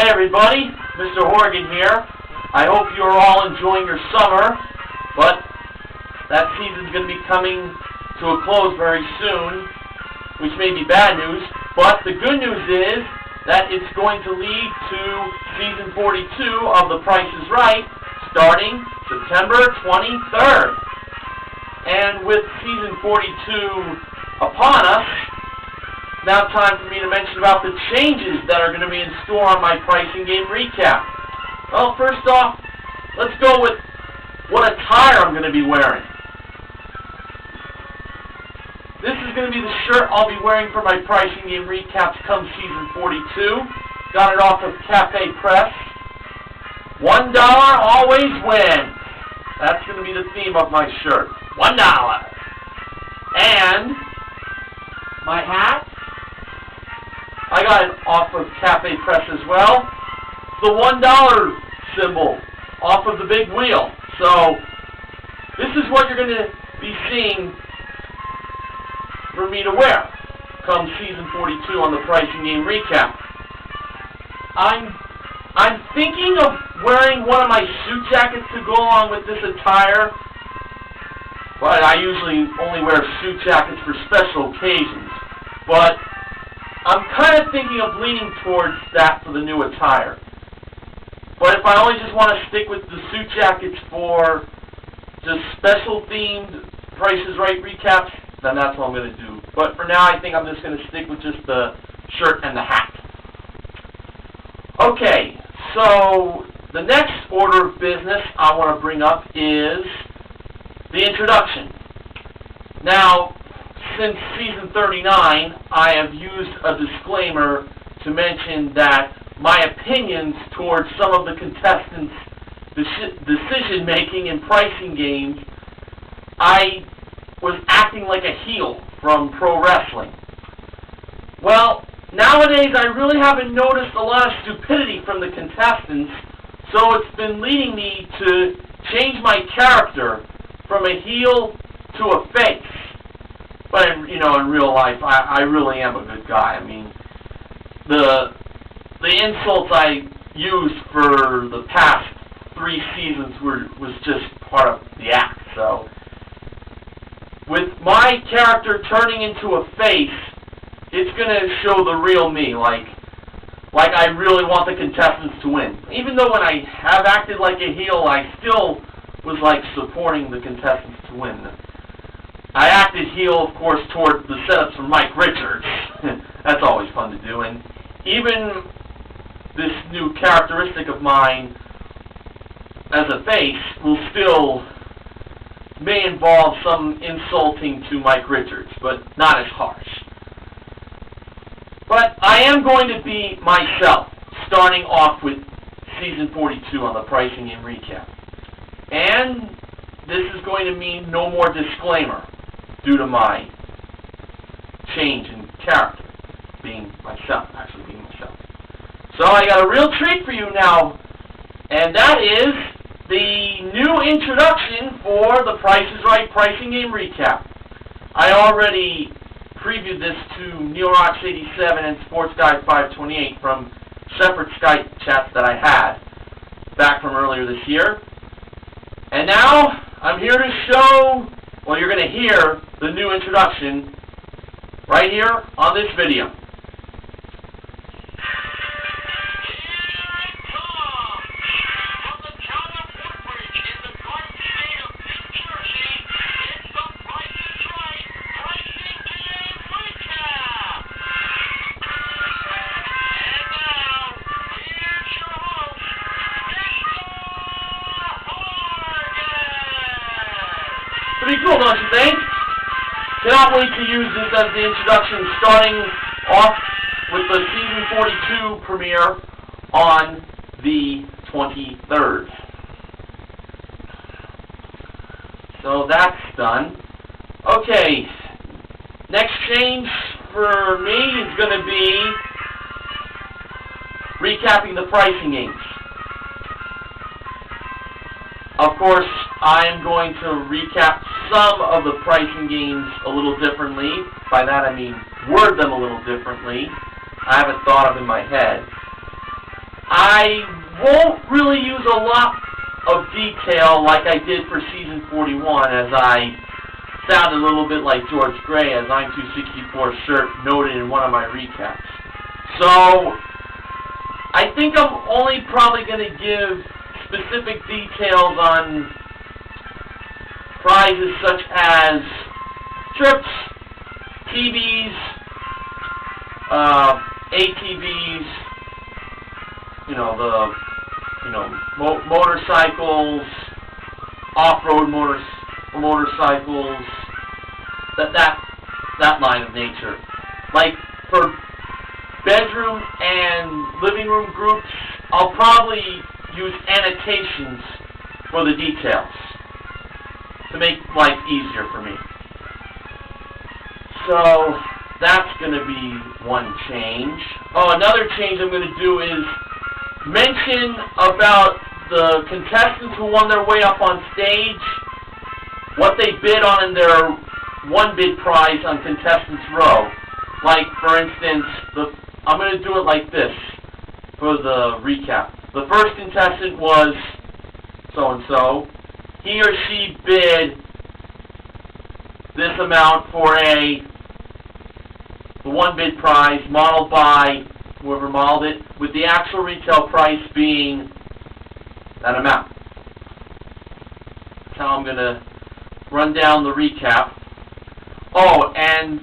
Hey everybody, Mr. Horgan here. I hope you're all enjoying your summer, but that season's going to be coming to a close very soon, which may be bad news, but the good news is that it's going to lead to Season 42 of The Price is Right, starting September 23rd. And with Season 42 upon us, now time for me to mention about the changes that are going to be in store on my pricing game recap. Well, first off, let's go with what attire I'm going to be wearing. This is going to be the shirt I'll be wearing for my pricing game recaps come Season 42. Got it off of Cafe Press. $1 always wins. That's going to be the theme of my shirt. $1. And my hat, I got it off of Cafe Press as well. The $1 symbol off of the big wheel. So this is what you're going to be seeing for me to wear come Season 42 on the pricing game recap. I'm thinking of wearing one of my suit jackets to go along with this attire, but I usually only wear suit jackets for special occasions. But I'm kind of thinking of leaning towards that for the new attire. But if I only just want to stick with the suit jackets for just special themed Price is Right recaps, then that's what I'm going to do. But for now, I think I'm just going to stick with just the shirt and the hat. Okay, so the next order of business I want to bring up is the introduction. Now, since Season 39, I have used a disclaimer to mention that my opinions towards some of the contestants' decision-making in pricing games, I was acting like a heel from pro wrestling. Well, nowadays I really haven't noticed a lot of stupidity from the contestants, so it's been leading me to change my character from a heel to a face. But in real life, I really am a good guy. I mean, the insults I used for the past 3 seasons was just part of the act. So, with my character turning into a face, it's going to show the real me, like I really want the contestants to win. Even though when I have acted like a heel, I still was like supporting the contestants to win. I acted heel, of course, toward the setups from Mike Richards. That's always fun to do. And even this new characteristic of mine as a face will still may involve some insulting to Mike Richards, but not as harsh. But I am going to be myself, starting off with Season 42 on the pricing game recap. And this is going to mean no more disclaimer due to my change in character, actually being myself. So I got a real treat for you now, and that is the new introduction for the Price is Right pricing game recap. I already previewed this to NeilRocks87 and SportsGuy528 from separate Skype chats that I had back from earlier this year. And now I'm here to show, well, you're going to hear the new introduction right here on this video. Pretty cool, don't you think? Cannot wait to use this as the introduction, starting off with the Season 42 premiere on the 23rd. So that's done. Okay, next change for me is going to be recapping the pricing games. Of course, I am going to recap some of the pricing games a little differently. By that I mean word them a little differently. I have a thought of in my head. I won't really use a lot of detail like I did for Season 41, as I sounded a little bit like George Gray, as I'm 264 shirt noted in one of my recaps. So, I think I'm only probably going to give specific details on prizes such as trips, TVs, ATVs, motorcycles, off-road motorcycles, that line of nature. Like for bedroom and living room groups, I'll probably use annotations for the details to make life easier for me. So that's going to be one change. Oh, another change I'm going to do is mention about the contestants who won their way up on stage, what they bid on in their one bid prize on Contestants Row. Like, for instance, I'm going to do it like this for the recap. The first contestant was so-and-so. He or she bid this amount for the one bid prize modeled by whoever modeled it, with the actual retail price being that amount. That's how I'm going to run down the recap. Oh, and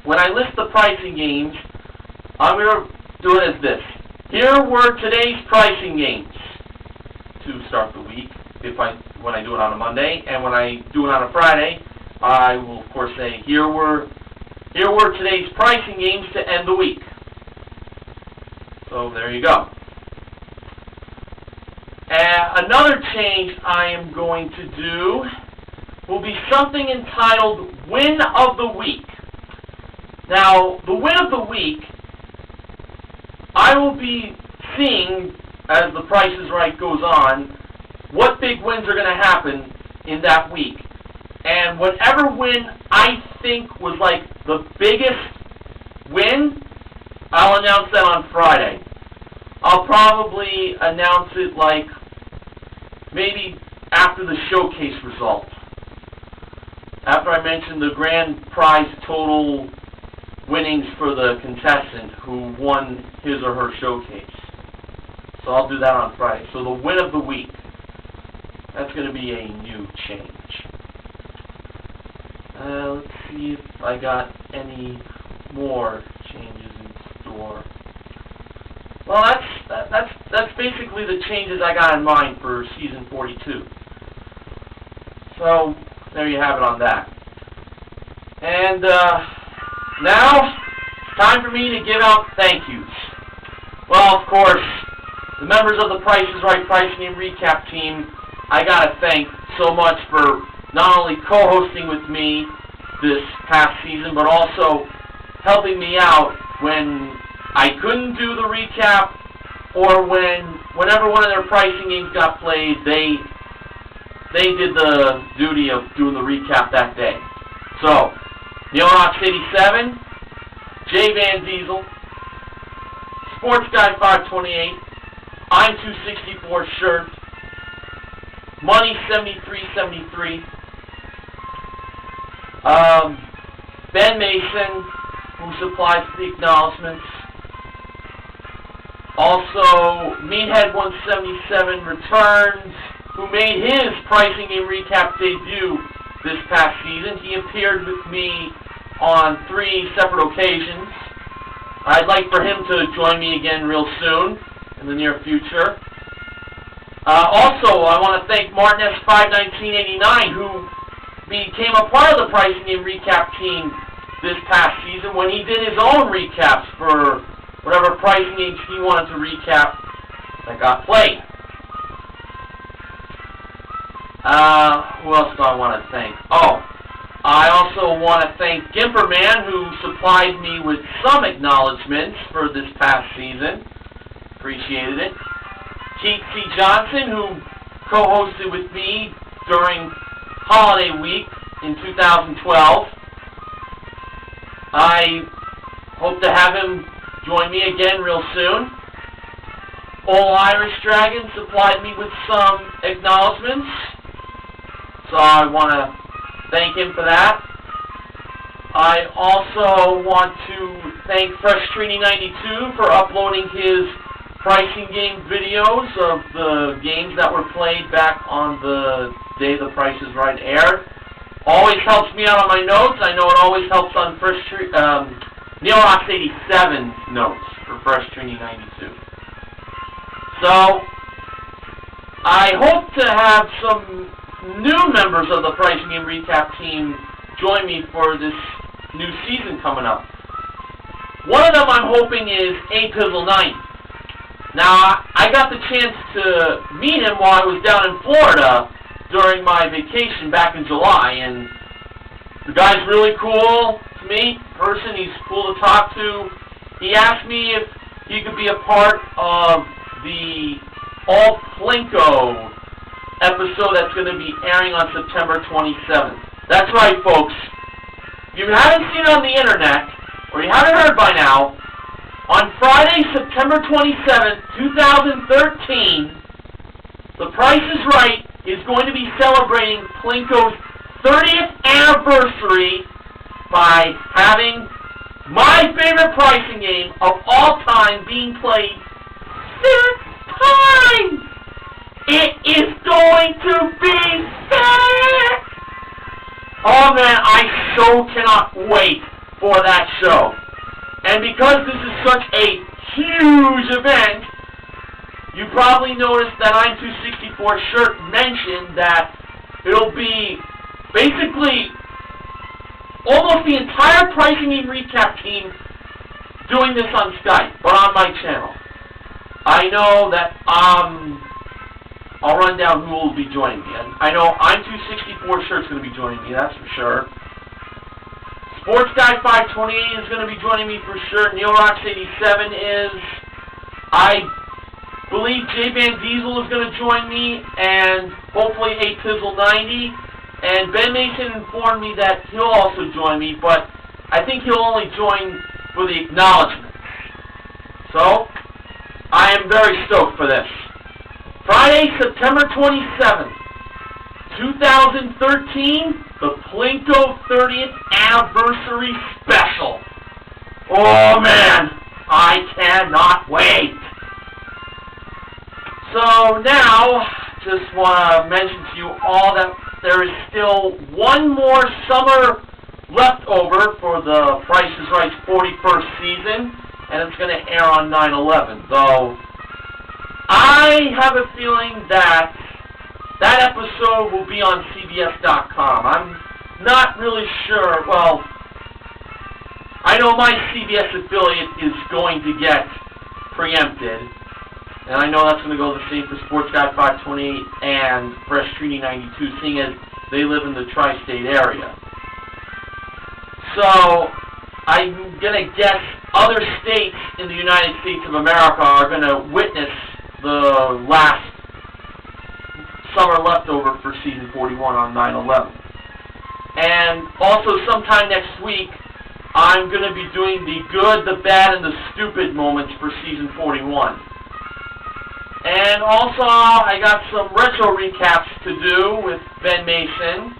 when I list the pricing games, I'm going to do it as this. Here were today's pricing games to start the week, when I do it on a Monday, and when I do it on a Friday, I will of course say here were today's pricing games to end the week. So there you go. Another change I am going to do will be something entitled Win of the Week. Now, the Win of the Week, I will be seeing, as the Price is Right goes on, what big wins are going to happen in that week. And whatever win I think was like the biggest win, I'll announce that on Friday. I'll probably announce it like maybe after the showcase result. After I mention the grand prize total winnings for the contestant who won his or her showcase. So I'll do that on Friday. So the win of the week. That's going to be a new change. Let's see if I got any more changes in store. Well, that's basically the changes I got in mind for Season 42. So, there you have it on that. And now, time for me to give out thank yous. Well, of course, the members of the Price is Right Pricing and Recap team, I gotta thank so much for not only co-hosting with me this past season, but also helping me out when I couldn't do the recap, or whenever one of their pricing games got played, they did the duty of doing the recap that day. So, Neonox87, Jay Van Diesel, Sports Guy 528, I'm 264 shirt, Money 7373, Ben Mason, who supplies the acknowledgments. Also, Meathead 177 returns, who made his pricing game recap debut this past season. He appeared with me on 3 separate occasions. I'd like for him to join me again real soon, in the near future. Also, I want to thank Martin S51989, who became a part of the pricing game recap team this past season when he did his own recaps for whatever pricing games he wanted to recap that got played. Who else do I want to thank? Oh, I also want to thank Gimperman, who supplied me with some acknowledgments for this past season. Appreciated it. Keith C. Johnson, who co-hosted with me during Holiday Week in 2012. I hope to have him join me again real soon. Old Irish Dragon supplied me with some acknowledgments, so I want to thank him for that. I also want to thank Fresh Trini 92 for uploading his pricing game videos of the games that were played back on the day The Price is Right aired. Always helps me out on my notes. I know it always helps on Neil Rocks 87's notes for Fresh Trini 92. So, I hope to have some new members of the Pricing Game Recap team join me for this new season coming up. One of them I'm hoping is A-Pizzle90. Now, I got the chance to meet him while I was down in Florida during my vacation back in July, and the guy's really cool to meet, person, he's cool to talk to. He asked me if he could be a part of the All Plinko episode that's going to be airing on September 27th. That's right, folks. If you haven't seen it on the internet, or you haven't heard by now, on Friday, September 27th, 2013, The Price is Right is going to be celebrating Plinko's 30th anniversary by having my favorite pricing game of all time being played 6 times. It is going to be sick! Oh man, I so cannot wait for that show. And because this is such a huge event, you probably noticed that I'm 264 shirt mentioned that it'll be basically almost the entire Pricing Game Recap team doing this on Skype, but on my channel. I know that I'll run down who will be joining me. And I know I'm 264 shirt's going to be joining me, that's for sure. Sports Guy 528 is going to be joining me for sure. Neil Rocks 87 is. I believe J Van Diesel is going to join me, and hopefully A-Pizzle90. And Ben Mason informed me that he'll also join me, but I think he'll only join for the acknowledgments. So, I am very stoked for this. Friday, September 27th, 2013, the Plinko 30th Anniversary Special. Oh man, I cannot wait. So now, just want to mention to you all that there is still one more summer left over for the Price is Right's 41st season, and it's going to air on 9/11. Though, I have a feeling that that episode will be on CBS.com. I'm not really sure. Well, I know my CBS affiliate is going to get preempted. And I know that's going to go the same for Sports Guy 528 and Fresh Trini 92, seeing as they live in the tri-state area. So, I'm going to guess other states in the United States of America are going to witness the last summer leftover for season 41 on 9/11. And also sometime next week, I'm going to be doing the good, the bad, and the stupid moments for season 41. And also, I got some retro recaps to do with Ben Mason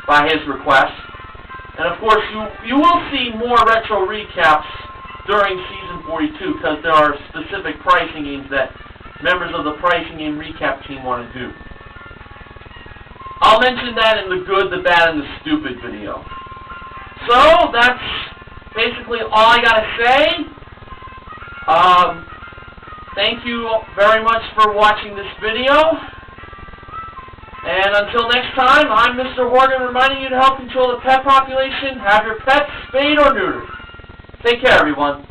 by his request. And of course, you will see more retro recaps during season 42 because there are specific pricing games that members of the Pricing Game Recap team want to do. I'll mention that in the good, the bad, and the stupid video. So, that's basically all I got to say. Thank you very much for watching this video. And until next time, I'm Mr. Horgan reminding you to help control the pet population. Have your pets spayed or neutered. Take care, everyone.